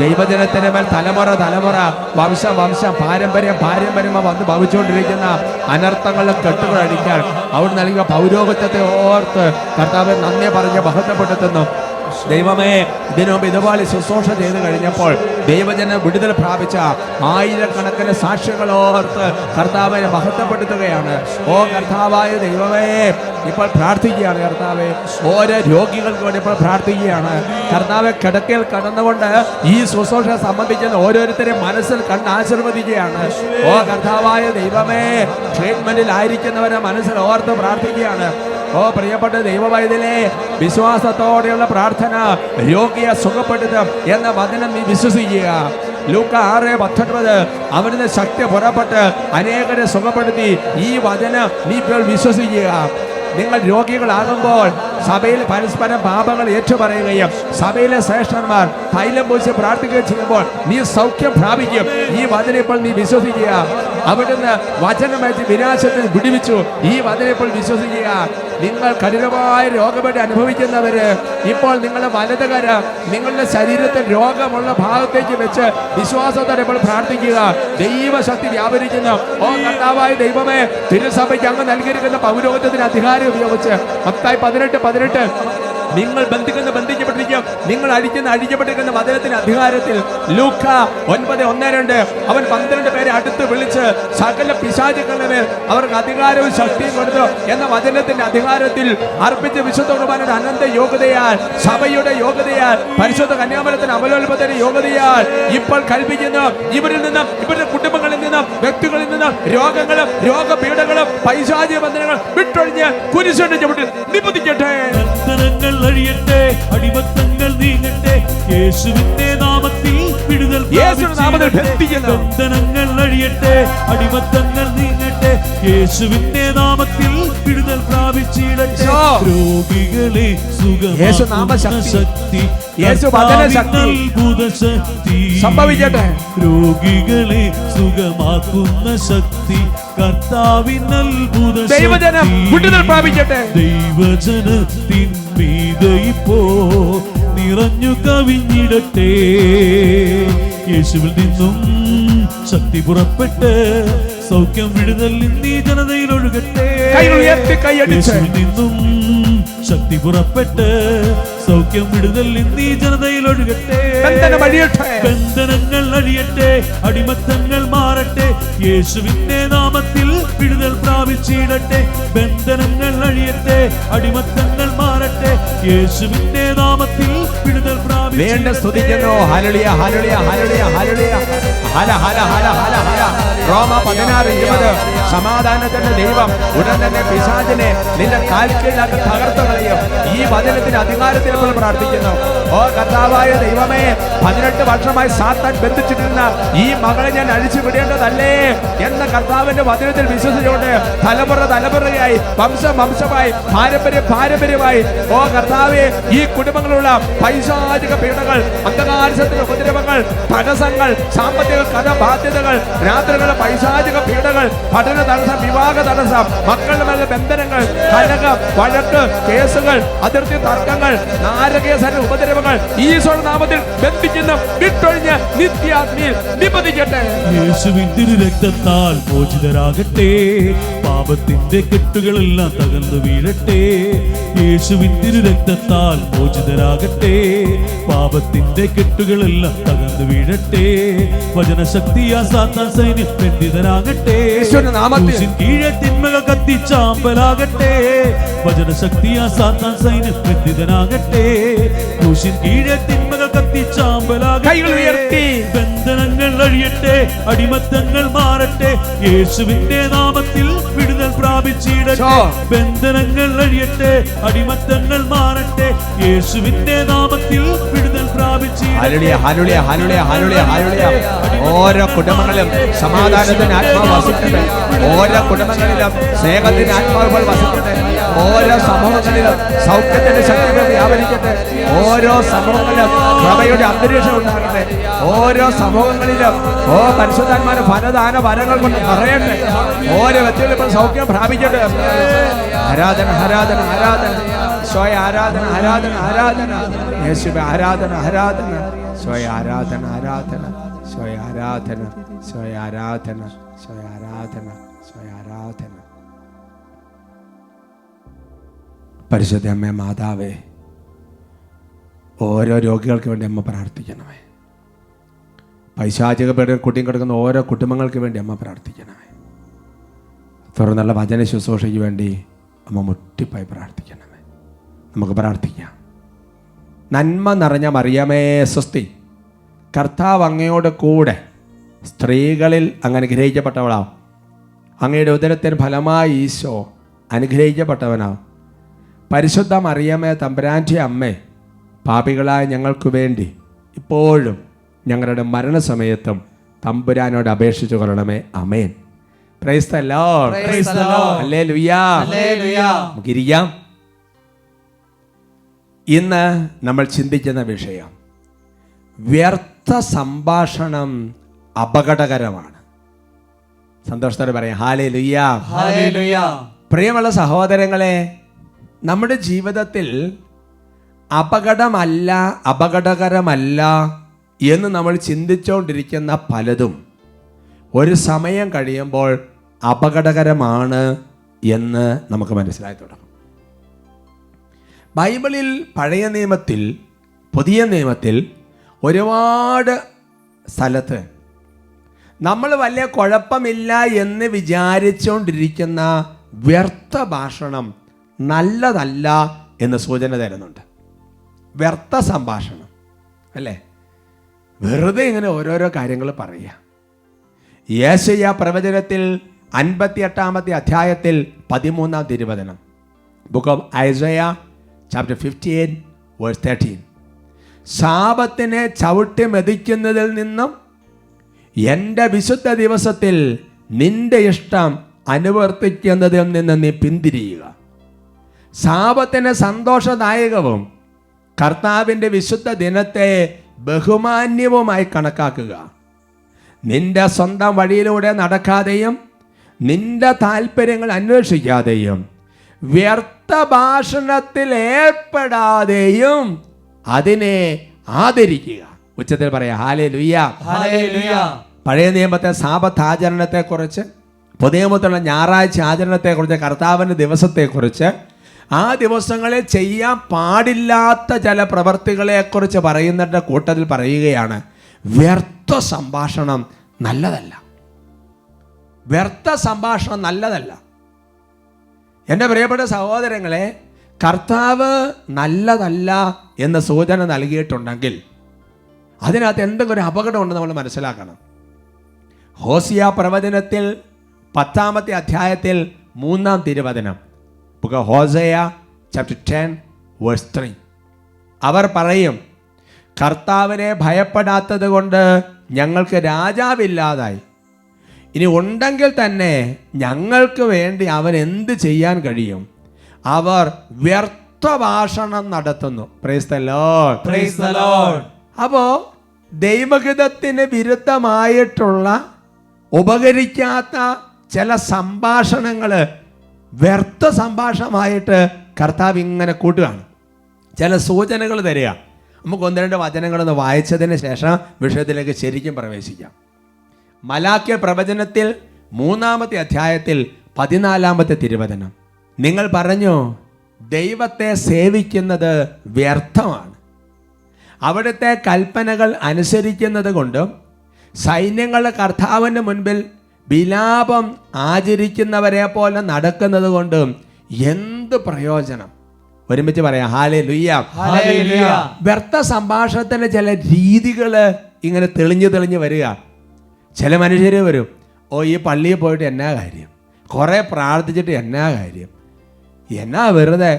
ദൈവജനത്തിന് മേൽ തലമുറ വംശം പാരമ്പര്യം വന്ന് ഭവിച്ചുകൊണ്ടിരിക്കുന്ന അനർത്ഥങ്ങളുടെ കെട്ടുകൾ അടിക്കാൻ അവിടെ നൽകിയ പൗരോഹിത്യത്തെ ഓർത്ത് കർത്താവ് നന്ദി പറഞ്ഞ് മഹത്വപ്പെടുത്തുന്നു. ദൈവമേ, ഇതിനു മുമ്പ് ഇതുപോലെ ശുശ്രൂഷ ചെയ്ത് കഴിഞ്ഞപ്പോൾ ദൈവജനം വിടുതൽ പ്രാപിച്ച ആയിരക്കണക്കിന് സാക്ഷ്യങ്ങൾ ഓർത്ത് കർത്താവിനെ മഹത്വപ്പെടുത്തുകയാണ്. ഓ കർത്താവായ ദൈവമേ, ഇപ്പോൾ പ്രാർത്ഥിക്കുകയാണ് കർത്താവെ. ഓരോ രോഗികൾക്ക് വേണ്ടി ഇപ്പോൾ പ്രാർത്ഥിക്കുകയാണ് കർത്താവെ. കിടക്കയിൽ കടന്നുകൊണ്ട് ഈ ശുശ്രൂഷ സംബന്ധിക്കുന്ന ഓരോരുത്തരെ മനസ്സിൽ കണ്ട് ആശീർവദിക്കുകയാണ്. ഓ കർത്താവായ ദൈവമേ, ട്രീറ്റ്മെന്റിൽ ആയിരിക്കുന്നവരെ മനസ്സിൽ ഓർത്ത് പ്രാർത്ഥിക്കുകയാണ്. ഓ പ്രിയപ്പെട്ട ദൈവവൈദ്യലേ, വിശ്വാസത്തോടെയുള്ള പ്രാർത്ഥന രോഗിയെ സുഖപ്പെടുത്തും എന്ന വചനം നീ വിശ്വസിക്കുക. ലൂക്ക 6:19 അവിടുന്ന് ശക്തി പുറപ്പെട്ട് അനേകരെ സുഖപ്പെടുത്തി. ഈ വചനം നീ ഇപ്പോൾ വിശ്വസിക്കുക. നിങ്ങൾ രോഗികളാകുമ്പോൾ സഭയിൽ പരസ്പരം പാപങ്ങൾ ഏറ്റുപറയുകയും സഭയിലെ ശ്രേഷ്ഠന്മാർ തൈലം പൂശി പ്രാർത്ഥിക്കുകയും ചെയ്യുമ്പോൾ നീ സൗഖ്യം പ്രാപിക്കും. ഈ വചനം ഇപ്പോൾ നീ വിശ്വസിക്കുക. അവിടുന്ന് വചനമയച്ച് വിനാശത്തിൽ വിടുവിച്ചു. ഈ വചനം ഇപ്പോൾ വിശ്വസിക്കുക. നിങ്ങൾ കഠിനമായ രോഗപീഠ അനുഭവിക്കുന്നവര് ഇപ്പോൾ നിങ്ങളുടെ വലതുകര നിങ്ങളുടെ ശരീരത്തിൽ രോഗമുള്ള ഭാഗത്തേക്ക് വെച്ച് വിശ്വാസത്തോടെ ഇപ്പോൾ പ്രാർത്ഥിക്കുക. ദൈവശക്തി വ്യാപരിക്കുന്നു. ഓ കർത്താവായ ദൈവമേ, തിരുസഭയ്ക്ക് അങ്ങ് നൽകിയിരിക്കുന്ന പൗരോഹിത്യത്തിന് അധികാരം ഉപയോഗിച്ച് മത്തായി 18:18 നിങ്ങൾ ബന്ധിക്കപ്പെട്ടിരിക്കും, നിങ്ങൾ അഴിക്കപ്പെട്ടിരിക്കുന്ന വചനത്തിന്റെ അധികാരത്തിൽ. ലൂക്ക 9:1-2 അവൻ 12 പേരെ അടുത്ത് വിളിച്ച് സകല പിശാചുക്കളുടെ മേൽ അവർക്ക് അധികാരവും ശക്തിയും കൊടുത്തു എന്ന വചനത്തിന്റെ അധികാരത്തിൽ അർപ്പിച്ച വിശുദ്ധ കുർബാനയുടെ അനന്ത യോഗ്യതയാൽ, സഭയുടെ യോഗ്യതയാൽ, പരിശുദ്ധ കന്യാമരത്തിന് അമലോത്ഭവത്തിന്റെ യോഗ്യതയാൽ ഇപ്പോൾ കൽപ്പിക്കുന്നു. ഇവരിൽ നിന്നും ഇവരുടെ കുടുംബങ്ങളിൽ നിന്നും വ്യക്തികളിൽ നിന്നും രോഗങ്ങളും രോഗപീഠകളും പൈശാചിക ബന്ധനങ്ങൾ വിട്ടൊഴിഞ്ഞ് കുരിശിന്റെ ചുവട്ടിൽ നിബന്ധിക്കട്ടെ. അഴിയട്ടെ, അടിമത്തങ്ങൾ നീങ്ങട്ടെ, യേശുവിന്റെ നാമത്തിൽ വിടുതൽ. ബന്ധനങ്ങൾ അഴിയട്ടെ, അടിമത്തങ്ങൾ നീങ്ങട്ടെ, യേശുവിന്റെ നാമത്തിൽ വിടുതൽ പ്രാപിച്ചിടട്ടെ. രോഗികളെ സുഖമാക്കുന്ന ശക്തി, അത്ഭുത ശക്തി സംഭവിക്കട്ടെ. രോഗികളെ സുഖമാക്കുന്ന ശക്തി കർത്താവിൻ അത്ഭുത ദൈവജനം വിടുതൽ പ്രാപിക്കട്ടെ. ദൈവജനത്തിൻ മീതെ ഇപ്പോ നിറഞ്ഞു കവിഞ്ഞിടട്ടെ. യേശുവിൽ നിന്നും ശക്തി പുറപ്പെട്ട് സൗഖ്യം വിടുതൽ ഇന്നീ ജനതയിൽ ഒഴുകട്ടെ. യേശുവിൽ നിന്നും ശക്തി പുറപ്പെട്ട് സൗഖ്യം വിടുതൽ ഇന്നീ ജനതയിൽ ഒഴുകട്ടെ. ബന്ധനങ്ങൾ അഴിയട്ടെ, അടിമത്തങ്ങൾ മാറട്ടെ, യേശുവിന്റെ നാമത്തിൽ വിടുതൽ പ്രാപിച്ചിടട്ടെ. ബന്ധനങ്ങൾ അഴിയട്ടെ, അടിമത്തങ്ങൾ മാറട്ടെ, യേശുവിന്റെ നാമത്തിൽ വിടുതൽ പ്രാപിച്ചിടട്ടെ. സ്തുതിക്കുന്നു. ഹല്ലേലൂയ, ഹല്ലേലൂയ, ഹല്ലേലൂയ, ഹല്ലേലൂയ. ഹല ഹല ഹല ഹല ഹല. റോമ 16:20 സമാധാനത്തിന്റെ ദൈവം ഉടൻ തന്നെ പിശാചിനെ നിന്റെ കാൽക്കീഴിലാക്കി തകർത്തു കളയും. ഈ വചനത്തിന്റെ അധികാരത്തിൽ ഇപ്പോൾ പ്രാർത്ഥിക്കുന്നു. ഓ കർത്താവായ ദൈവമേ, 18 വർഷമായി സാത്താൻ ബന്ധിച്ചിട്ടിരുന്ന ഈ മകളെ ഞാൻ അഴിച്ചു വിടേണ്ടതല്ലേ എന്ന കർത്താവിന്റെ വചനത്തിൽ വിശ്വസിച്ചുകൊണ്ട് തലമുറയായി വംശമായി പാരമ്പര്യമായി ഓ കർത്താവേ, ഈ കുടുംബങ്ങളുള്ള പൈശാചിക പീഡകൾ, അന്ധകാരത്തിന്റെ ഉപദ്രവങ്ങൾ, തടസ്സങ്ങൾ, സാമ്പത്തിക കടബാധ്യതകൾ, രാത്രികളുടെ പൈശാചിക പീഡകൾ, പഠന തടസ്സം, വിവാഹ തടസ്സം, മക്കളുടെ മേലെ ബന്ധനങ്ങൾ, കലകം, വഴക്ക്, കേസുകൾ, അതിർത്തി തർക്കങ്ങൾ, നാരകേസര ഉപദ്രവങ്ങൾ ഈശോയുടെ നാമത്തിൽ ബന്ധിക്കുന്ന വിട്ടൊഴിഞ്ഞ് നിത്യാഗ്നിയിൽ നിബന്ധിക്കട്ടെ. യേശുവിൻ തിരുരക്തത്താൽ മോചിതരാകട്ടെ, പാപത്തിന്റെ കെട്ടുകളെല്ലാം തകർന്നു വീഴട്ടെ. യേശുവിൻ തിരുരക്തത്താൽ മോചിതരാകട്ടെ, പാപത്തിന്റെ കെട്ടുകളെല്ലാം തകർന്നു വീഴട്ടെ. വചനശക്തിയാ സാത്താൻ സൈന്യം ബന്ധിതരാകട്ടെ. കീഴെ തിന്മകൾ കത്തിച്ചാമ്പലാകട്ടെ. വചനശക്തിയാ സാത്താൻ സൈന്യം ബന്ധിതനാകട്ടെ. ക്രൂശിൻ കീഴെ തിന്മകൾ കത്തിച്ചാമ്പലാകട്ടെ. ബന്ധനങ്ങൾ അഴിയട്ടെ, അടിമത്തങ്ങൾ മാറട്ടെ, യേശുവിന്റെ നാമത്തിൽ വിടുതൽ പ്രാപിച്ചിടട്ടെ. ബന്ധനങ്ങൾ അഴിയട്ടെ, അടിമത്തങ്ങൾ മാറട്ടെ, യേശുവിന്റെ നാമത്തിൽ വിടുതൽ പ്രാപിച്ചിടട്ടെ. ഓരോ കുടുംബങ്ങളിലും സമാധാനത്തിന് ആത്മാവ് വസിക്കട്ടെ. ഓരോ കുടുംബങ്ങളിലും സ്നേഹത്തിന് ആത്മാവുകൾ വസിക്കട്ടെ. ഓരോ സമൂഹങ്ങളിലും സൗഖ്യത്തിന്റെ ശക്തികൾ വ്യാപരിക്കട്ടെ. ഓരോ സമൂഹങ്ങളിലും കൃപയുടെ അന്തരീക്ഷം ഉണ്ടാകട്ടെ. ഓരോ സമൂഹങ്ങളിലും പരിശുദ്ധാത്മാവിന്റെ ഫലദാന വരങ്ങൾ കൊണ്ട് പറയട്ടെ. ഓരോ വ്യക്തികളും ഇപ്പോൾ സൗഖ്യം പ്രാപിക്കട്ടെ. ആരാധന ആരാധന ആരാധന, സ്വയ ആരാധന ആരാധന ആരാധന, യേശുവേ ആരാധന ആരാധന. സ്വയ ആരാധന, ആരാധന, സ്വയ ആരാധന, സ്വയ ആരാധന, സ്വയ ആരാധന, സ്വയ ആരാധന. പരിശുദ്ധ അമ്മേ മാതാവേ, ഓരോ രോഗികൾക്ക് വേണ്ടി അമ്മ പ്രാർത്ഥിക്കണമേ. പൈശാചിക പേടിൽ കുട്ടിയും കിടക്കുന്ന ഓരോ കുടുംബങ്ങൾക്ക് വേണ്ടി അമ്മ പ്രാർത്ഥിക്കണമേ. തുറന്നുള്ള വചന ശുശ്രൂഷയ്ക്ക് വേണ്ടി അമ്മ മുട്ടിപ്പായി പ്രാർത്ഥിക്കണമേ. നമുക്ക് പ്രാർത്ഥിക്കാം. നന്മ നിറഞ്ഞ മറിയമേ സ്വസ്തി, കർത്താവ് അങ്ങയോട് കൂടെ സ്ത്രീകളിൽ അങ്ങ് അനുഗ്രഹിക്കപ്പെട്ടവളാവും. അങ്ങയുടെ ഉദരത്തിന് ഫലമായി ഈശോ അനുഗ്രഹിക്കപ്പെട്ടവനാവും. പരിശുദ്ധ മറിയമേ തമ്പുരാൻ്റെ അമ്മേ, പാപികളായ ഞങ്ങൾക്ക് വേണ്ടി ഇപ്പോഴും ഞങ്ങളുടെ മരണസമയത്തും തമ്പുരാനോട് അപേക്ഷിച്ചു കൊള്ളണമേ. ആമേൻ. Praise the lord. Praise the Lord. ഹല്ലേലൂയ. Hallelujah. നമുക്കിരിക്കാം. ഇന്ന് നമ്മൾ ചിന്തിക്കുന്ന വിഷയം വ്യർത്ഥ സംഭാഷണം അപകടകരമാണ്. സന്തോഷത്തോടെ പറയാം ഹല്ലേലൂയ. Hallelujah. പ്രിയമുള്ള സഹോദരങ്ങളെ, നമ്മുടെ ജീവിതത്തിൽ അപകടകരമല്ല എന്ന് നമ്മൾ ചിന്തിച്ചുകൊണ്ടിരിക്കുന്ന പലതും ഒരു സമയം കഴിയുമ്പോൾ അപകടകരമാണ് എന്ന് നമുക്ക് മനസ്സിലായി തുടങ്ങും. ബൈബിളിൽ പഴയ നിയമത്തിൽ പുതിയ നിയമത്തിൽ ഒരുപാട് സ്ഥലത്ത് നമ്മൾ വലിയ കുഴപ്പമില്ല എന്ന് വിചാരിച്ചുകൊണ്ടിരിക്കുന്ന വ്യർത്ഥ ഭാഷണം നല്ലതല്ല എന്ന് സൂചന തരുന്നുണ്ട്. വ്യർത്ഥ സംഭാഷണം അല്ലേ? വെറുതെ ഇങ്ങനെ ഓരോരോ കാര്യങ്ങൾ പറയുക. യേശയ്യാ പ്രവചനത്തിൽ 58 അധ്യായത്തിൽ 13 തിരുവചനം, book of Isaiah chapter 58 verse 13, ശാപത്തിനെ ചവിട്ടി മെതിക്കുന്നതിൽ നിന്നും എൻ്റെ വിശുദ്ധ ദിവസത്തിൽ നിന്റെ ഇഷ്ടം അനുവർത്തിക്കുന്നതിൽ നിന്ന് നീ പിന്തിരിയുക. ശാപത്തിന് സന്തോഷദായകവും കർത്താവിൻ്റെ വിശുദ്ധ ദിനത്തെ ബഹുമാന്യവുമായി കണക്കാക്കുക. നിന്റെ സ്വന്തം വഴിയിലൂടെ നടക്കാതെയും നിന്റെ താല്പര്യങ്ങൾ അന്വേഷിക്കാതെയും വ്യർത്ഥ ഭാഷണത്തിൽ ഏർപ്പെടാതെയും അതിനെ ആദരിക്കുക. ഉച്ചത്തിൽ പറയാം ഹല്ലേലൂയ. Hallelujah. പഴയ നിയമത്തെ സാബത്ത് ആചരണത്തെക്കുറിച്ച്, പുതിയ നിയമത്തിലുള്ള ഞായറാഴ്ച ആചരണത്തെക്കുറിച്ച്, കർത്താവിൻ്റെ ദിവസത്തെക്കുറിച്ച്, ആ ദിവസങ്ങളിൽ ചെയ്യാൻ പാടില്ലാത്ത ചില പ്രവർത്തികളെക്കുറിച്ച് പറയുന്നതിൻ്റെ കൂട്ടത്തിൽ പറയുകയാണ് വ്യർത്ഥ സംഭാഷണം നല്ലതല്ല. വ്യർത്ഥ സംഭാഷണം നല്ലതല്ല. എൻ്റെ പ്രിയപ്പെട്ട സഹോദരങ്ങളെ, കർത്താവ് നല്ലതല്ല എന്ന് സൂചന നൽകിയിട്ടുണ്ടെങ്കിൽ അതിനകത്ത് എന്തെങ്കിലും ഒരു അപകടമുണ്ടെന്ന് നമ്മൾ മനസ്സിലാക്കണം. ഹോസിയ പ്രവചനത്തിൽ 10 അധ്യായത്തിൽ 3 തിരുവചനം, ബുക്ക് ഓഫ് ഹോസേയ ചാപ്റ്റർ 10 വേഴ്സ് 3, അവർ പറയും, കർത്താവിനെ ഭയപ്പെടാത്തത് കൊണ്ട് ഞങ്ങൾക്ക് രാജാവില്ലാതായി. ഇനി ഉണ്ടെങ്കിൽ തന്നെ ഞങ്ങൾക്ക് വേണ്ടി അവൻ എന്ത് ചെയ്യാൻ കഴിയും? അവർ വ്യർത്ഥ ഭാഷണം നടത്തുന്നു. Price the lord. Praise the Lord. അപ്പോൾ ദൈവഹിതത്തിന് വിരുദ്ധമായിട്ടുള്ള ഉപകരിക്കാത്ത ചില സംഭാഷണങ്ങൾ വ്യർത്ഥ സംഭാഷണമായിട്ട് കർത്താവ് ഇങ്ങനെ കൂട്ടുകയാണ്. ചില സൂചനകൾ തരിക. നമുക്ക് 1-2 വചനങ്ങളൊന്ന് വായിച്ചതിന് ശേഷം വിഷയത്തിലേക്ക് ശരിക്കും പ്രവേശിക്കാം. മലാക്യ പ്രവചനത്തിൽ 3 അധ്യായത്തിൽ 14 തിരുവചനം, നിങ്ങൾ പറഞ്ഞു ദൈവത്തെ സേവിക്കുന്നത് വ്യർത്ഥമാണ്. അവിടുത്തെ കൽപ്പനകൾ അനുസരിക്കുന്നത് കൊണ്ടും സൈന്യങ്ങളുടെ കർത്താവിന് മുൻപിൽ വിലാപം ആചരിക്കുന്നവരെ പോലെ നടക്കുന്നത് കൊണ്ടും എന്ത് പ്രയോജനം? ഒരുമിച്ച് പറയാം ഹല്ലേലൂയ. Hallelujah. വ്യർത്ഥ സംഭാഷണത്തിൻ്റെ ചില രീതികൾ ഇങ്ങനെ തെളിഞ്ഞ് വരിക. ചില മനുഷ്യർ വരും, ഓ ഈ പള്ളിയിൽ പോയിട്ട് എന്നാ കാര്യം, കുറേ പ്രാർത്ഥിച്ചിട്ട് എന്നാ കാര്യം, എന്നാ വെറുതെ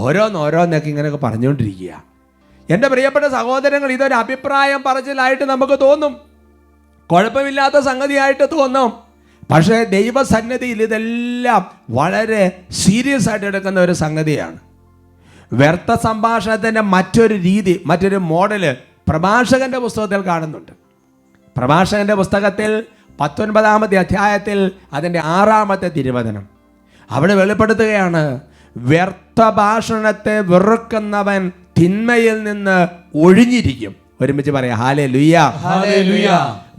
ഓരോന്നൊക്കെ ഇങ്ങനെയൊക്കെ പറഞ്ഞുകൊണ്ടിരിക്കുക. എൻ്റെ പ്രിയപ്പെട്ട സഹോദരങ്ങൾ, ഇതൊരു അഭിപ്രായം പറച്ചിലായിട്ട് നമുക്ക് തോന്നും, കുഴപ്പമില്ലാത്ത സംഗതിയായിട്ട് തോന്നും. പക്ഷേ ദൈവസന്നിധിയിൽ ഇതെല്ലാം വളരെ സീരിയസ് ആയിട്ട് എടുക്കുന്ന ഒരു സംഗതിയാണ്. വ്യർത്ഥ സംഭാഷണത്തിൻ്റെ മറ്റൊരു രീതി, മറ്റൊരു മോഡല് പ്രഭാഷകന്റെ പുസ്തകത്തിൽ കാണുന്നുണ്ട്. പ്രഭാഷകന്റെ പുസ്തകത്തിൽ 19 അധ്യായത്തിൽ അതിൻ്റെ 6 തിരുവചനം അവിടെ വെളിപ്പെടുത്തുകയാണ്, വ്യർത്ഥ ഭാഷണത്തെ വെറുക്കുന്നവൻ തിന്മയിൽ നിന്ന് ഒഴിഞ്ഞിരിക്കും. ഒരുമിച്ച് പറയാം ഹല്ലേലൂയ. ഹല്ലേലൂയ.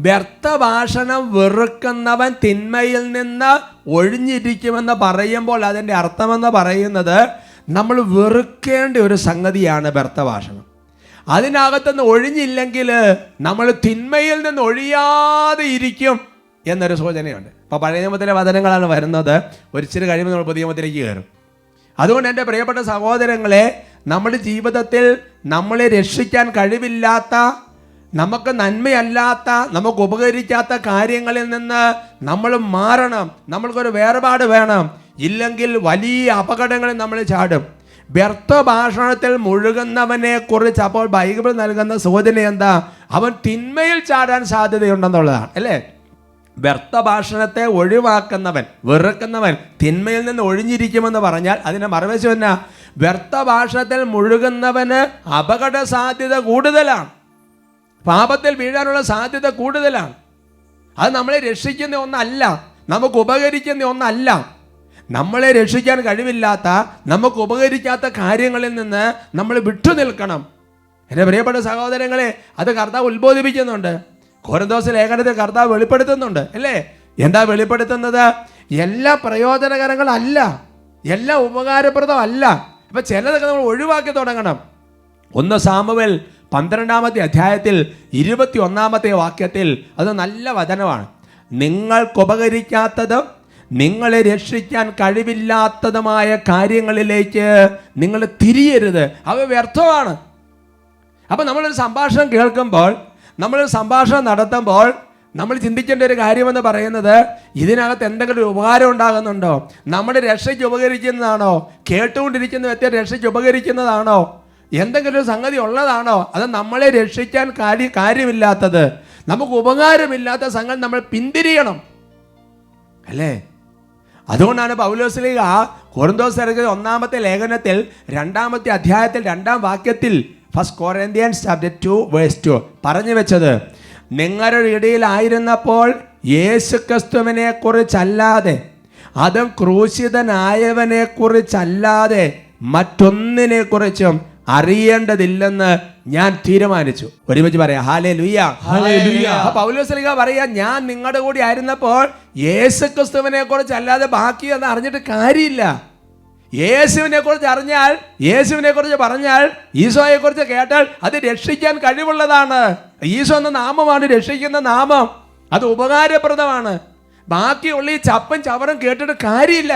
വ്യർത്ഥ ഭാഷണം വെറുക്കുന്നവൻ തിന്മയിൽ നിന്ന് ഒഴിഞ്ഞിരിക്കുമെന്ന് പറയുമ്പോൾ അതിൻ്റെ അർത്ഥമെന്ന് പറയുന്നത് നമ്മൾ വെറുക്കേണ്ട ഒരു സംഗതിയാണ് വ്യർത്ഥ ഭാഷണം. അതിനകത്തുനിന്ന് ഒഴിഞ്ഞില്ലെങ്കിൽ നമ്മൾ തിന്മയിൽ നിന്ന് ഒഴിയാതെ ഇരിക്കും എന്നൊരു സൂചനയുണ്ട്. ഇപ്പോൾ പഴയ നിയമത്തിലെ വചനങ്ങളാണ് വരുന്നത്, ഒരിച്ചിരി കഴിയുമ്പോൾ നമ്മൾ പുതിയ നിയമത്തിലേക്ക് കയറും. അതുകൊണ്ട് എൻ്റെ പ്രിയപ്പെട്ട സഹോദരങ്ങളെ, നമ്മുടെ ജീവിതത്തിൽ നമ്മളെ രക്ഷിക്കാൻ കഴിവില്ലാത്ത, നമുക്ക് നന്മയല്ലാത്ത, നമുക്ക് ഉപകരിക്കാത്ത കാര്യങ്ങളിൽ നിന്ന് നമ്മൾ മാറണം. നമ്മൾക്കൊരു വേർപാട് വേണം. ഇല്ലെങ്കിൽ വലിയ അപകടങ്ങളിൽ നമ്മൾ ചാടും. വ്യർത്ഥ ഭാഷണത്തിൽ മുഴുകുന്നവനെ കുറിച്ച് അപ്പോൾ ബൈബിൾ നൽകുന്ന സൂചന എന്താ? അവൻ തിന്മയിൽ ചാടാൻ സാധ്യതയുണ്ടെന്നുള്ളതാണ്, അല്ലേ? വ്യർത്ഥ ഭാഷണത്തെ ഒഴിവാക്കുന്നവൻ, വെറുക്കുന്നവൻ തിന്മയിൽ നിന്ന് ഒഴിഞ്ഞിരിക്കുമെന്ന് പറഞ്ഞാൽ അതിൻ്റെ മറുവശം എന്നാ? വ്യർത്ഥ ഭാഷണത്തിൽ മുഴുകുന്നവന് അപകട സാധ്യത കൂടുതലാണ്, പാപത്തിൽ വീഴാനുള്ള സാധ്യത കൂടുതലാണ്. അത് നമ്മളെ രക്ഷിക്കുന്ന ഒന്നല്ല, നമുക്ക് ഉപകരിക്കുന്ന ഒന്നല്ല. നമ്മളെ രക്ഷിക്കാൻ കഴിവില്ലാത്ത, നമുക്ക് ഉപകരിക്കാത്ത കാര്യങ്ങളിൽ നിന്ന് നമ്മൾ വിട്ടു നിൽക്കണം. എൻ്റെ പ്രിയപ്പെട്ട സഹോദരങ്ങളെ, അത് കർത്താവ് ഉത്ബോധിപ്പിക്കുന്നുണ്ട്. കൊരിന്തോസ് ലേഖനത്തിൽ കർത്താവ് വെളിപ്പെടുത്തുന്നുണ്ട്, അല്ലേ? എന്താ വെളിപ്പെടുത്തുന്നത്? എല്ലാം പ്രയോജനകരങ്ങളല്ല, എല്ലാം ഉപകാരപ്രദമല്ല. അപ്പം ചിലതൊക്കെ നമ്മൾ ഒഴിവാക്കി തുടങ്ങണം. 1 സാമുവേൽ 12-ാമത്തെ അധ്യായത്തിൽ 21-ാമത്തെ വാക്യത്തിൽ അത് നല്ല വചനമാണ്. നിങ്ങൾക്കുപകരിക്കാത്തതും നിങ്ങളെ രക്ഷിക്കാൻ കഴിവില്ലാത്തതുമായ കാര്യങ്ങളിലേക്ക് നിങ്ങൾ തിരിയരുത്, അവ വ്യർത്ഥമാണ്. അപ്പം നമ്മളൊരു സംഭാഷണം കേൾക്കുമ്പോൾ, നമ്മളൊരു സംഭാഷണം നടത്തുമ്പോൾ നമ്മൾ ചിന്തിക്കേണ്ട ഒരു കാര്യമെന്ന് പറയുന്നത്, ഇതിനകത്ത് എന്തെങ്കിലും ഒരു ഉപകാരം ഉണ്ടാകുന്നുണ്ടോ? നമ്മുടെ രക്ഷയ്ക്ക് ഉപകരിക്കുന്നതാണോ? കേട്ടുകൊണ്ടിരിക്കുന്ന വ്യക്തി രക്ഷയ്ക്ക് ഉപകരിക്കുന്നതാണോ? എന്തെങ്കിലും ഒരു സംഗതി ഉള്ളതാണോ? അത് നമ്മളെ രക്ഷിക്കാൻ കാര്യമില്ലാത്തത്, നമുക്ക് ഉപകാരമില്ലാത്ത സംഗതി നമ്മൾ പിന്തിരിയണം, അല്ലേ? അതുകൊണ്ടാണ് പൗലോസ്ലീഹ കൊരിന്തോസ്യർക്ക് 1-ാമത്തെ ലേഖനത്തിൽ 2-ാമത്തെ അധ്യായത്തിൽ 2-ാം വാക്യത്തിൽ 1 Corinthians chapter 2:2 പറഞ്ഞു വെച്ചത്, നിങ്ങളുടെ ഇടയിലായിരുന്നപ്പോൾ യേശുക്രിസ്തുവിനെ കുറിച്ചല്ലാതെ, അതും ക്രൂശിതനായവനെ കുറിച്ചല്ലാതെ മറ്റൊന്നിനെ കുറിച്ചും അറിയേണ്ടതില്ലെന്ന് ഞാൻ തീരുമാനിച്ചു. ഒരുമിച്ച് പറയാം ഹല്ലേലൂയ. ഹല്ലേലൂയ. പൗലോസ്ലീഹ പറയാ, ഞാൻ നിങ്ങളുടെ കൂടി ആയിരുന്നപ്പോൾ യേശുക്രിസ്തുവിനെ കുറിച്ച് അല്ലാതെ ബാക്കി എന്ന് അറിഞ്ഞിട്ട് കാര്യമില്ല. യേശുവിനെ കുറിച്ച് അറിഞ്ഞാൽ, യേശുവിനെ കുറിച്ച് പറഞ്ഞാൽ, ഈശോയെ കുറിച്ച് കേട്ടാൽ അത് രക്ഷിക്കാൻ കഴിവുള്ളതാണ്. ഈശോ എന്ന നാമമാണ് രക്ഷിക്കുന്ന നാമം, അത് ഉപകാരപ്രദമാണ്. ബാക്കിയുള്ള ഈ ചപ്പും ചവറും കേട്ടിട്ട് കാര്യമില്ല,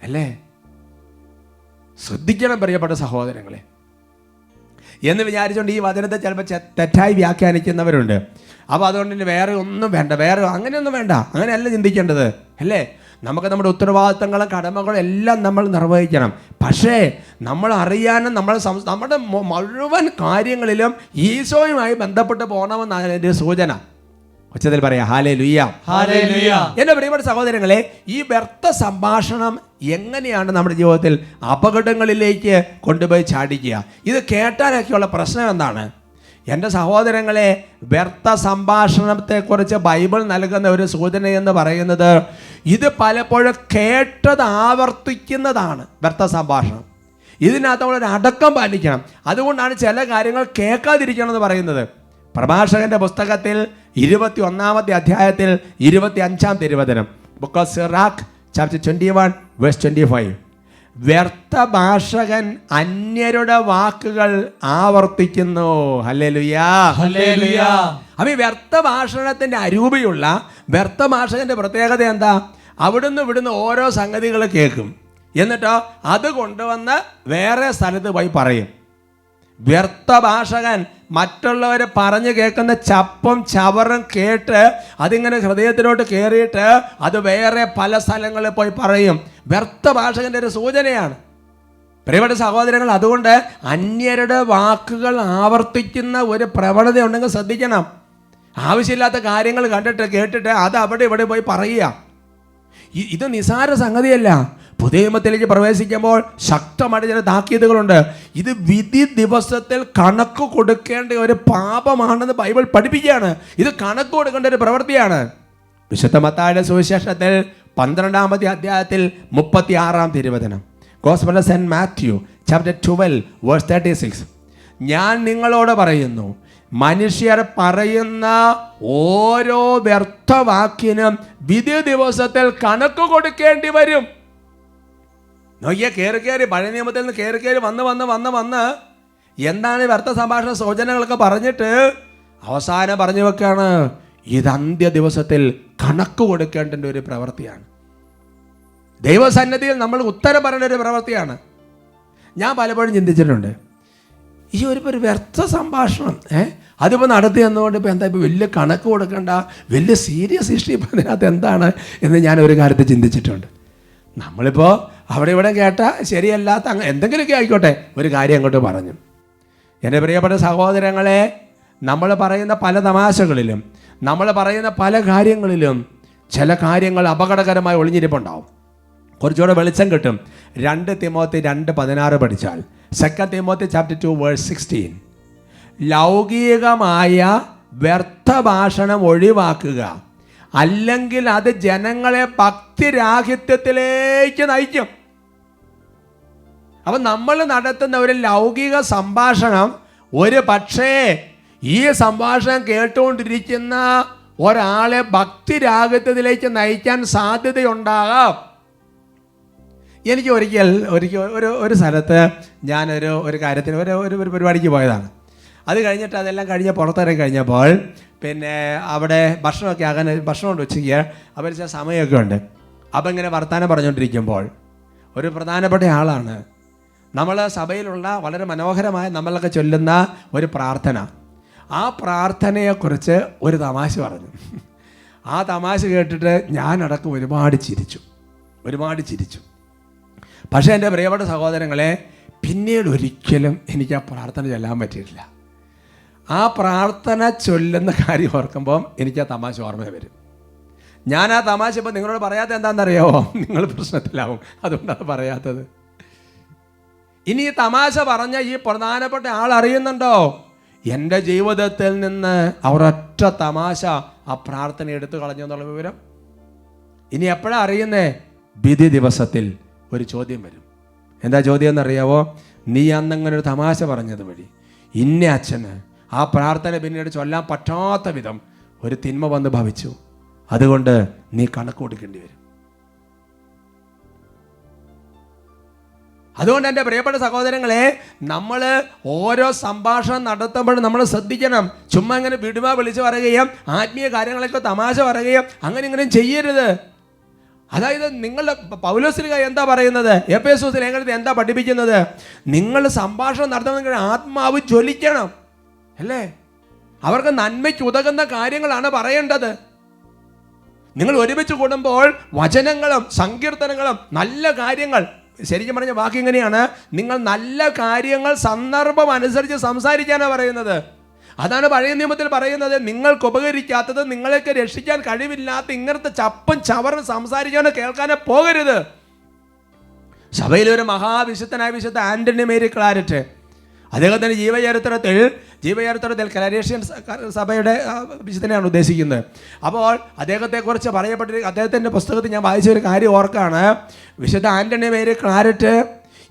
അല്ലേ? ശ്രദ്ധിക്കണം പ്രിയപ്പെട്ട സഹോദരങ്ങളെ. എന്ന് വിചാരിച്ചുകൊണ്ട് ഈ വചനത്തെ ചിലപ്പോൾ തെറ്റായി വ്യാഖ്യാനിക്കുന്നവരുണ്ട്. അപ്പോൾ അതുകൊണ്ട് തന്നെ വേറെ ഒന്നും വേണ്ട, വേറെ അങ്ങനെയൊന്നും വേണ്ട, അങ്ങനെയല്ല ചിന്തിക്കേണ്ടത്, അല്ലേ? നമുക്ക് നമ്മുടെ ഉത്തരവാദിത്തങ്ങളും കടമകളും എല്ലാം നമ്മൾ നിർവഹിക്കണം. പക്ഷേ നമ്മൾ അറിയാനും നമ്മുടെ മുഴുവൻ കാര്യങ്ങളിലും ഈശോയുമായി ബന്ധപ്പെട്ട് പോകണമെന്നാണ് എൻ്റെ സൂചന. ഉച്ചത്തിൽ പറയാം ഹല്ലേലൂയ. ഹല്ലേലൂയ. എൻ്റെ പ്രിയപ്പെട്ട സഹോദരങ്ങളെ, ഈ വ്യർത്ഥ സംഭാഷണം എങ്ങനെയാണ് നമ്മുടെ ജീവിതത്തിൽ അപകടങ്ങളിലേക്ക് കൊണ്ടുപോയി ചാടിക്കുക? ഇത് കേട്ടാലൊക്കെയുള്ള പ്രശ്നം എന്താണ്? എൻ്റെ സഹോദരങ്ങളെ, വ്യർത്ഥ സംഭാഷണത്തെക്കുറിച്ച് ബൈബിൾ നൽകുന്ന ഒരു സൂചന എന്ന് പറയുന്നത്, ഇത് പലപ്പോഴും കേട്ടത് ആവർത്തിക്കുന്നതാണ് വ്യർത്ഥ സംഭാഷണം. ഇതിനകത്ത് നമ്മളൊരു അടക്കം പാലിക്കണം. അതുകൊണ്ടാണ് ചില കാര്യങ്ങൾ കേൾക്കാതിരിക്കണം എന്ന് പറയുന്നത്. പ്രഭാഷകന്റെ പുസ്തകത്തിൽ 21-ാമത്തെ അധ്യായത്തിൽ 25-ാം തിരുവചനം, ബുക്ക് ഓഫ് സിറാഖ് ചാപ്റ്റർ 21:25, വ്യർത്ഥ ഭാഷകൻ അന്യരുടെ വാക്കുകൾ ആവർത്തിക്കുന്നു. ഹല്ലേലൂയ. ഹല്ലേലൂയ. അപ്പം ഈ വ്യർത്ഥ ഭാഷണത്തിന്റെ അരൂപിയുള്ള വ്യർത്ഥ ഭാഷകന്റെ പ്രത്യേകത എന്താ? അവിടുന്ന് ഇവിടുന്ന് ഓരോ സംഗതികൾ കേൾക്കും, എന്നിട്ടോ അത് കൊണ്ടുവന്ന് വേറെ സ്ഥലത്ത് പോയി പറയും. വ്യർത്ഥ ഭാഷകൻ മറ്റുള്ളവർ പറഞ്ഞു കേൾക്കുന്ന ചപ്പും ചവറും കേട്ട് അതിങ്ങനെ ഹൃദയത്തിലോട്ട് കയറിയിട്ട് അത് വേറെ പല സ്ഥലങ്ങളിൽ പോയി പറയും. വ്യർത്ഥ ഭാഷകന്റെ ഒരു സൂചനയാണ് പ്രിയപ്പെട്ട സഹോദരങ്ങൾ. അതുകൊണ്ട് അന്യരുടെ വാക്കുകൾ ആവർത്തിക്കുന്ന ഒരു പ്രവണത ഉണ്ടെങ്കിൽ ശ്രദ്ധിക്കണം. ആവശ്യമില്ലാത്ത കാര്യങ്ങൾ കണ്ടിട്ട് കേട്ടിട്ട് അത് അവിടെ ഇവിടെ പോയി പറയുക. ഇത് നിസാര സംഗതിയല്ല. പുതിയ നിയമത്തിലേക്ക് പ്രവേശിക്കുമ്പോൾ ശക്തമായിട്ട് ചില താക്കീതുകളുണ്ട്. ഇത് വിധി ദിവസത്തിൽ കണക്ക് കൊടുക്കേണ്ട ഒരു പാപമാണെന്ന് ബൈബിൾ പഠിപ്പിക്കുകയാണ്. ഇത് കണക്ക് കൊടുക്കേണ്ട ഒരു പ്രവൃത്തിയാണ്. വിശുദ്ധ മത്തായിയുടെ സുവിശേഷത്തിൽ 12-ാമത്തെ അധ്യായത്തിൽ 36-ാം തിരുവചനം, gospel of saint Matthew chapter 12:36, ഞാൻ നിങ്ങളോട് പറയുന്നു, മനുഷ്യർ പറയുന്ന ഓരോ വ്യർത്ഥവാക്കിനും വിധി ദിവസത്തിൽ കണക്ക് കൊടുക്കേണ്ടി വരും. നോക്കിയാ കയറി പഴയ നിയമത്തിൽ നിന്ന് കയറി വന്ന് എന്താണ് വ്യർത്ഥ സംഭാഷണ സൂചനകളൊക്കെ പറഞ്ഞിട്ട് അവസാനം പറഞ്ഞു വെക്കാണ്, ഇത് അന്ത്യ ദിവസത്തിൽ കണക്ക് കൊടുക്കേണ്ട ഒരു പ്രവൃത്തിയാണ്. ദൈവസന്നിധിയിൽ നമ്മൾ ഉത്തരം പറയേണ്ട ഒരു പ്രവൃത്തിയാണ്. ഞാൻ പലപ്പോഴും ചിന്തിച്ചിട്ടുണ്ട്, ഈ ഒരു വ്യർത്ഥ സംഭാഷണം അതിപ്പോൾ നടത്തി എന്നുകൊണ്ട് ഇപ്പോൾ എന്താ ഇപ്പോൾ വലിയ കണക്ക് കൊടുക്കേണ്ട, വലിയ സീരിയസ് ഇഷ്യൂ ഇപ്പം അതിനകത്ത് എന്താണ് എന്ന് ഞാൻ ഒരു കാര്യത്തിൽ ചിന്തിച്ചിട്ടുണ്ട്. നമ്മളിപ്പോൾ അവിടെ ഇവിടെ കേട്ടാൽ ശരിയല്ലാത്ത എന്തെങ്കിലുമൊക്കെ ആയിക്കോട്ടെ, ഒരു കാര്യം അങ്ങോട്ട് പറഞ്ഞു. എൻ്റെ പ്രിയപ്പെട്ട സഹോദരങ്ങളെ, നമ്മൾ പറയുന്ന പല തമാശകളിലും നമ്മൾ പറയുന്ന പല കാര്യങ്ങളിലും ചില കാര്യങ്ങൾ അപകടകരമായി ഒളിഞ്ഞിരിപ്പുണ്ടാവും. കുറച്ചുകൂടെ വെളിച്ചം കിട്ടും. 2 തിമോത്തി 2:16 പഠിച്ചാൽ, 2 തിമോത്തി ചാപ്റ്റർ 2 വേഴ്സ് 16, ലൗകികമായ വ്യർത്ഥ ഭാഷണം ഒഴിവാക്കുക, അല്ലെങ്കിൽ അത് ജനങ്ങളെ ഭക്തിരാഹിത്യത്തിലേക്ക് നയിക്കും. അപ്പം നമ്മൾ നടത്തുന്ന ഒരു ലൗകിക സംഭാഷണം ഒരു പക്ഷേ ഈ സംഭാഷണം കേട്ടുകൊണ്ടിരിക്കുന്ന ഒരാളെ ഭക്തിരാഹിത്യത്തിലേക്ക് നയിക്കാൻ സാധ്യതയുണ്ടാകാം. എനിക്ക് ഒരിക്കൽ ഒരു സ്ഥലത്ത് ഞാനൊരു കാര്യത്തിന് ഒരു പരിപാടിക്ക് പോയതാണ്. അത് കഴിഞ്ഞിട്ട് അതെല്ലാം കഴിഞ്ഞ് പുറത്തിറങ്ങി കഴിഞ്ഞപ്പോൾ പിന്നെ അവിടെ ഭക്ഷണമൊക്കെ ആകാൻ ഭക്ഷണം കൊണ്ട് വെച്ചിരിക്കുക. അവർ ചില സമയമൊക്കെ ഉണ്ട്. അപ്പം ഇങ്ങനെ വർത്തമാനം പറഞ്ഞുകൊണ്ടിരിക്കുമ്പോൾ ഒരു പ്രധാനപ്പെട്ട ആളാണ്, നമ്മൾ സഭയിലുള്ള വളരെ മനോഹരമായ നമ്മളൊക്കെ ചൊല്ലുന്ന ഒരു പ്രാർത്ഥന, ആ പ്രാർത്ഥനയെക്കുറിച്ച് ഒരു തമാശ പറഞ്ഞു. ആ തമാശ കേട്ടിട്ട് ഞാനടക്കം ഒരുപാട് ചിരിച്ചു. പക്ഷേ എൻ്റെ പ്രിയപ്പെട്ട സഹോദരങ്ങളെ, പിന്നീട് ഒരിക്കലും എനിക്ക് ആ പ്രാർത്ഥന ചൊല്ലാൻ പറ്റിയിട്ടില്ല. ആ പ്രാർത്ഥന ചൊല്ലുന്ന കാര്യം ഓർക്കുമ്പം എനിക്ക് ആ തമാശ ഓർമ്മ വരും. ഞാൻ ആ തമാശ ഇപ്പം നിങ്ങളോട് പറയാത്ത എന്താണെന്നറിയാമോ? നിങ്ങൾ പ്രശ്നത്തിലാവും, അതുകൊണ്ടാണ് പറയാത്തത്. ഇനി ഈ തമാശ പറഞ്ഞ ഈ പ്രധാനപ്പെട്ട ആൾ അറിയുന്നുണ്ടോ? എൻ്റെ ജീവിതത്തിൽ നിന്ന് അവരൊറ്റ തമാശ ആ പ്രാർത്ഥന എടുത്തു കളഞ്ഞു എന്നുള്ള വിവരം ഇനി എപ്പോഴാണ് അറിയുന്നേ? വിധി ദിവസത്തിൽ ഒരു ചോദ്യം വരും. എന്താ ചോദ്യം എന്നറിയാവോ? നീ അന്നങ്ങനെ ഒരു തമാശ പറഞ്ഞത് വഴി ഇന്ന അച്ഛന് ആ പ്രാർത്ഥന പിന്നീട് ചൊല്ലാൻ പറ്റാത്ത വിധം ഒരു തിന്മ വന്ന് ഭവിച്ചു, അതുകൊണ്ട് നീ കണക്ക് കൊടുക്കേണ്ടി വരും. അതുകൊണ്ട് എൻ്റെ പ്രിയപ്പെട്ട സഹോദരങ്ങളെ, നമ്മൾ ഓരോ സംഭാഷണം നടത്തുമ്പോഴും നമ്മൾ ശ്രദ്ധിക്കണം. ചുമ്മാ ഇങ്ങനെ വിളിച്ച് പറയുകയും ആത്മീയ കാര്യങ്ങളൊക്കെ തമാശ പറയുകയും അങ്ങനെ ചെയ്യരുത്. അതായത് നിങ്ങളുടെ പൗലോസ്ലീഹ എന്താ പറയുന്നത്? എഫേസോസ് ലേഖനത്തിൽ എന്താ പഠിപ്പിക്കുന്നത്? നിങ്ങൾ സംഭാഷണം നടത്തണമെങ്കിൽ ആത്മാവ് ജ്വലിക്കണം, അല്ലേ? അവർക്ക് നന്മയ്ക്ക് ഉതകുന്ന കാര്യങ്ങളാണ് പറയേണ്ടത്. നിങ്ങൾ ഒരുമിച്ച് കൂടുമ്പോൾ വചനങ്ങളും സങ്കീർത്തനങ്ങളും നല്ല കാര്യങ്ങൾ, ശരിക്കും പറഞ്ഞ വാക്ക് ഇങ്ങനെയാണ്, നിങ്ങൾ നല്ല കാര്യങ്ങൾ സന്ദർഭം അനുസരിച്ച് സംസാരിക്കാനാണ് പറയുന്നത്. അതാണ് പഴയ നിയമത്തിൽ പറയുന്നത്, നിങ്ങൾക്ക് ഉപകരിക്കാത്തത്, നിങ്ങളെയൊക്കെ രക്ഷിക്കാൻ കഴിവില്ലാത്ത ഇങ്ങനത്തെ ചപ്പും ചവറും സംസാരിക്കാനോ കേൾക്കാനോ പോകരുത്. സഭയിലൊരു മഹാവിശുദ്ധനായ വിശുദ്ധ ആന്റണി മേരി ക്ലാരറ്റ്, അദ്ദേഹത്തിൻ്റെ ജീവചരിത്രത്തിൽ കലാരേഷ്യൻ സഭയുടെ വിശുദ്ധനെയാണ് ഉദ്ദേശിക്കുന്നത്. അപ്പോൾ അദ്ദേഹത്തെക്കുറിച്ച് പറയപ്പെട്ടിരിക്കുന്ന അദ്ദേഹത്തിൻ്റെ പുസ്തകത്തിൽ ഞാൻ വായിച്ച ഒരു കാര്യം ഓർക്കാണ്. വിശുദ്ധ ആന്റണി മേരി ക്ലാരറ്റ്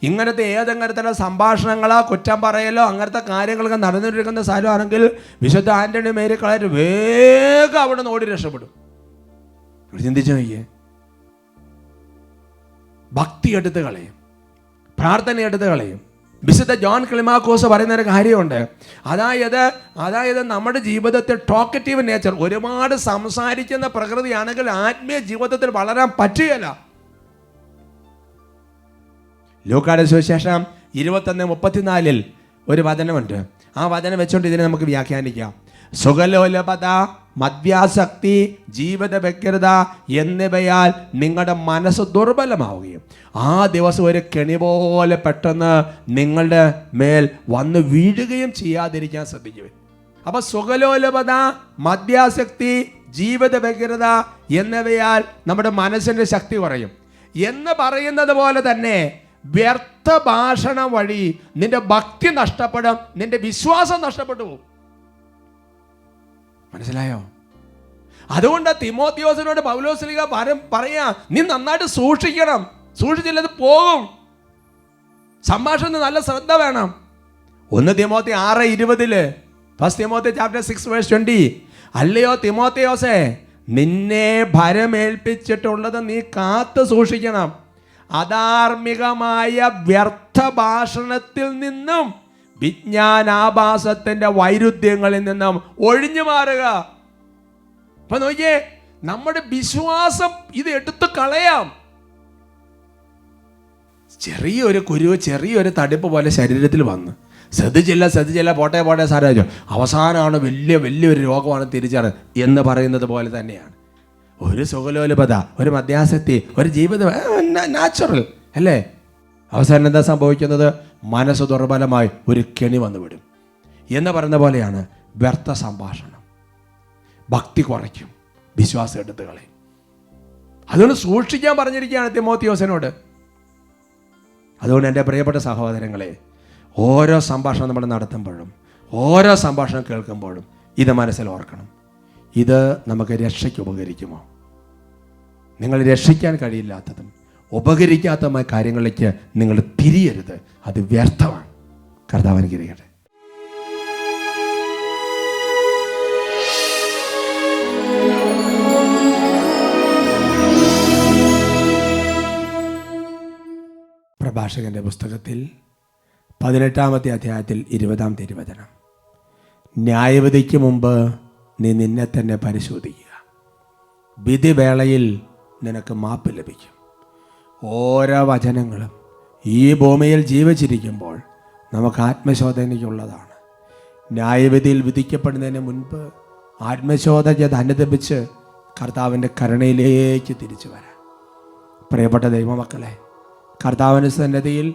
ഇങ്ങനത്തെ ഏതെങ്കിലും സംഭാഷണങ്ങളോ കുറ്റം പറയലോ അങ്ങനത്തെ കാര്യങ്ങളൊക്കെ നടന്നിരിക്കുന്ന സ്ഥലമാണെങ്കിൽ വിശുദ്ധ ആന്റണി മേരി ക്ലാരറ്റ് വേഗം അവിടെ നിന്ന് ഓടി രക്ഷപ്പെടും. ചിന്തിച്ചു നോക്കിയേ, ഭക്തി എടുത്ത് കളയും, പ്രാർത്ഥന എടുത്ത് കളയും. വിശുദ്ധ ജോൺ ക്ലിമാക്കോസ് പറയുന്ന ഒരു കാര്യമുണ്ട്, അതായത് നമ്മുടെ ജീവിതത്തിൽ ടോക്കറ്റീവ് നേച്ചർ, ഒരുപാട് സംസാരിക്കുന്ന പ്രകൃതിയാണെങ്കിൽ ആത്മീയ ജീവിതത്തിൽ വളരാൻ പറ്റുകയില്ല. ലൂക്കായുടെ സുവിശേഷം 21:34 ഒരു വചനമുണ്ട്. ആ വചനം വെച്ചുകൊണ്ട് ഇതിനെ നമുക്ക് വ്യാഖ്യാനിക്കാം. സുഖലോലപത, മദ്യാസക്തി, ജീവിത വ്യഗ്രത എന്നിവയാൽ നിങ്ങളുടെ മനസ്സ് ദുർബലമാവുകയും ആ ദിവസം ഒരു കെണി പോലെ പെട്ടെന്ന് നിങ്ങളുടെ മേൽ വന്ന് വീഴുകയും ചെയ്യാതിരിക്കാൻ ശ്രദ്ധിക്കുവിൻ. അപ്പോൾ സുഖലോലപത, മദ്യാസക്തി, ജീവിത വ്യഗ്രത എന്നിവയാൽ നമ്മുടെ മനസ്സിൻ്റെ ശക്തി കുറയും എന്ന് പറയുന്നത് പോലെ തന്നെ വ്യർത്ഥ ഭാഷണം വഴി നിന്റെ ഭക്തി നഷ്ടപ്പെടും, നിന്റെ വിശ്വാസം നഷ്ടപ്പെട്ടു പോകും. മനസ്സിലായോ? അതുകൊണ്ട് തിമോത്തിയോസിനോട് പൗലോസ്ലീഹ പറയാ, നീ നന്നായിട്ട് സൂക്ഷിക്കണം, സൂക്ഷിച്ചില്ലത് പോകും. സംഭാഷണത്തിന് നല്ല ശ്രദ്ധ വേണം. 1 തിമോത്തി 6:20 ഫസ്റ്റ് തിമോത്തി ചാപ്റ്റർ 6:20 അല്ലയോ തിമോത്തിയോസേ, നിന്നെ ഭരമേൽപ്പിച്ചിട്ടുള്ളത് നീ കാത്തു സൂക്ഷിക്കണം. അധാർമികമായ വ്യർത്ഥ ഭാഷണത്തിൽ നിന്നും വിജ്ഞാനാഭാസത്തിന്റെ വൈരുദ്ധ്യങ്ങളിൽ നിന്നും ഒഴിഞ്ഞു മാറുക. അപ്പൊ നോക്കിയേ, നമ്മുടെ വിശ്വാസം ഇത് എടുത്തു കളയാം. ചെറിയൊരു കുരുവ്, ചെറിയൊരു തടിപ്പ് പോലെ ശരീരത്തിൽ വന്ന് ശ്രദ്ധിച്ചില്ല പോട്ടെ സാരോ, അവസാനമാണ് വലിയൊരു രോഗമാണ് തിരിച്ചറിഞ്ഞത് എന്ന് പറയുന്നത് പോലെ തന്നെയാണ് ഒരു സുഖലോലുപത, ഒരു മദ്യാസക്തി, ഒരു ജീവിതം നാച്ചുറൽ അല്ലേ. അവസാനം എന്താ സംഭവിക്കുന്നത്? മനസ്സ് ദുർബലമായി ഒരു കെണി വന്നുവിടും എന്ന് പറയുന്ന പോലെയാണ് വ്യർത്ഥ സംഭാഷണം. ഭക്തി കുറയ്ക്കും, വിശ്വാസം എടുത്ത് കളയും. അതുകൊണ്ട് സൂക്ഷിക്കാൻ പറഞ്ഞിരിക്കുകയാണ് തിമോത്തിയോസിനോട്. അതുകൊണ്ട് എൻ്റെ പ്രിയപ്പെട്ട സഹോദരങ്ങളെ, ഓരോ സംഭാഷണം നമ്മൾ നടത്തുമ്പോഴും ഓരോ സംഭാഷണം കേൾക്കുമ്പോഴും ഇത് മനസ്സിൽ ഓർക്കണം. ഇത് നമുക്ക് രക്ഷയ്ക്ക് ഉപകരിക്കുമോ? നിങ്ങൾ രക്ഷിക്കാൻ കഴിയില്ലാത്തതും ഉപകരിക്കാത്തതുമായ കാര്യങ്ങളിലേക്ക് നിങ്ങൾ തിരിയരുത്. അത് വ്യർത്ഥമാണ്. കർത്താവ് അനുഗ്രഹിക്കട്ടെ. പ്രഭാഷകന്റെ പുസ്തകത്തിൽ 18-ാമത്തെ അധ്യായത്തിൽ 20-ാമത്തെ തിരുവചനം, ന്യായവിധിക്ക് മുമ്പ് നീ നിന്നെ തന്നെ പരിശോധിക്കുക, വിധിവേളയിൽ നിനക്ക് മാപ്പ് ലഭിക്കും. ഓരോ വചനങ്ങളും ഈ ഭൂമിയിൽ ജീവിച്ചിരിക്കുമ്പോൾ നമുക്ക് ആത്മശോധനയ്ക്കുള്ളതാണ്. ന്യായവിധിയിൽ വിധിക്കപ്പെടുന്നതിന് മുൻപ് ആത്മശോധന അനുദപിച്ച് കർത്താവിൻ്റെ കരുണയിലേക്ക് തിരിച്ചു വരാം. പ്രിയപ്പെട്ട ദൈവമക്കളെ, കർത്താവിൻ്റെ സന്നിധിയിൽ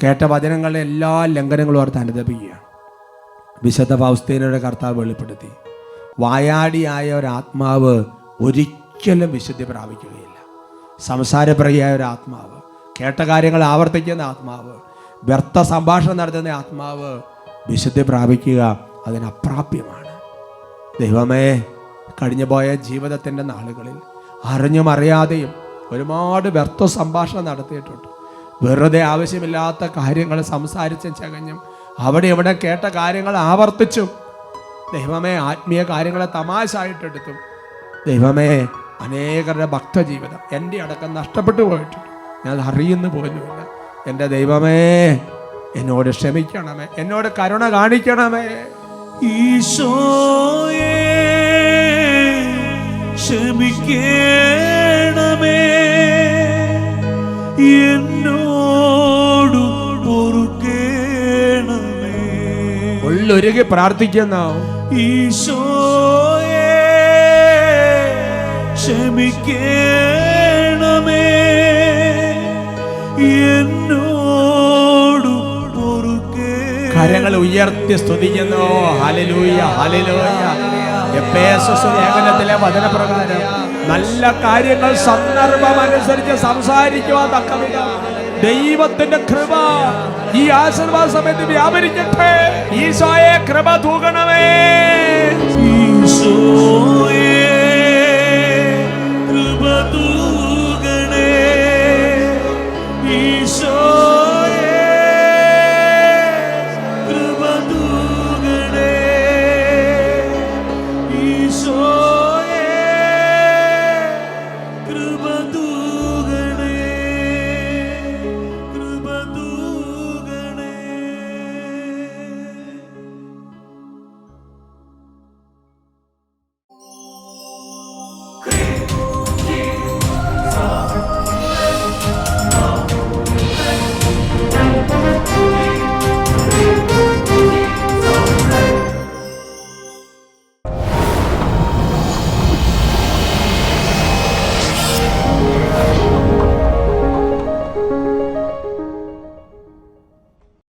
കേട്ട വചനങ്ങളുടെ എല്ലാ ലംഘനങ്ങളും ഓർത്ത് അനുദപിക്കുകയാണ്. വിശുദ്ധ ഫൗസ്തീനയുടെ കർത്താവ് വെളിപ്പെടുത്തി, വായാടിയായ ഒരാത്മാവ് ഒരിക്കലും വിശുദ്ധി പ്രാപിക്കുകയില്ല. സംസാരപ്രിയയായ ഒരാത്മാവ്, കേട്ട കാര്യങ്ങൾ ആവർത്തിക്കുന്ന ആത്മാവ്, വ്യർത്ഥ സംഭാഷണം നടത്തുന്ന ആത്മാവ് വിശുദ്ധി പ്രാപിക്കുക അതിനപ്രാപ്യമാണ്. ദൈവമേ, കഴിഞ്ഞുപോയ ജീവിതത്തിൻ്റെ നാളുകളിൽ അറിഞ്ഞും അറിയാതെയും ഒരുപാട് വ്യർത്ഥ സംഭാഷണം നടത്തിയിട്ടുണ്ട്. വെറുതെ ആവശ്യമില്ലാത്ത കാര്യങ്ങൾ സംസാരിച്ചും ചകഞ്ഞും അവിടെ ഇവിടെ കേട്ട കാര്യങ്ങൾ ആവർത്തിച്ചും ദൈവമേ ആത്മീയ കാര്യങ്ങളെ തമാശായിട്ടെടുത്തും ദൈവമേ അനേകരുടെ ഭക്തജീവിതം എൻ്റെ അടക്കം നഷ്ടപ്പെട്ടു പോയിട്ടുണ്ട്. ഞാൻ അറിയുന്നു പോലുമില്ല. എൻ്റെ ദൈവമേ, എന്നോട് ക്ഷമിക്കണമേ, എന്നോട് കരുണ കാണിക്കണമേ. ഈശോയേ ക്ഷമിക്കണമേ, എന്നോട് പൊറുക്കണമേ. ഉള്ളൊരുകി പ്രാർത്ഥിക്കുന്ന ഈശോയേ ക്ഷമിക്കണമേ, എന്നോട് പൊറുക്കണമേ. കരങ്ങൾ ഉയർത്തി സ്തുതിക്കുന്നു. ഹല്ലേലൂയ, ഹല്ലേലൂയ. എഫേസസ് ലേഖനത്തിലെ വചനപ്രകാരം നല്ല കാര്യങ്ങൾ സന്ദർഭമനുസരിച്ച് സംസാരിക്കുവാൻ തക്കവിധം ദൈവത്തിന്റെ കൃപ ഈ ആശീർവാദ സമയത്ത് വ്യാപരിക്കട്ടെ. ഈശോയെ കൃപ തൂകണമേ. ഈശോയേ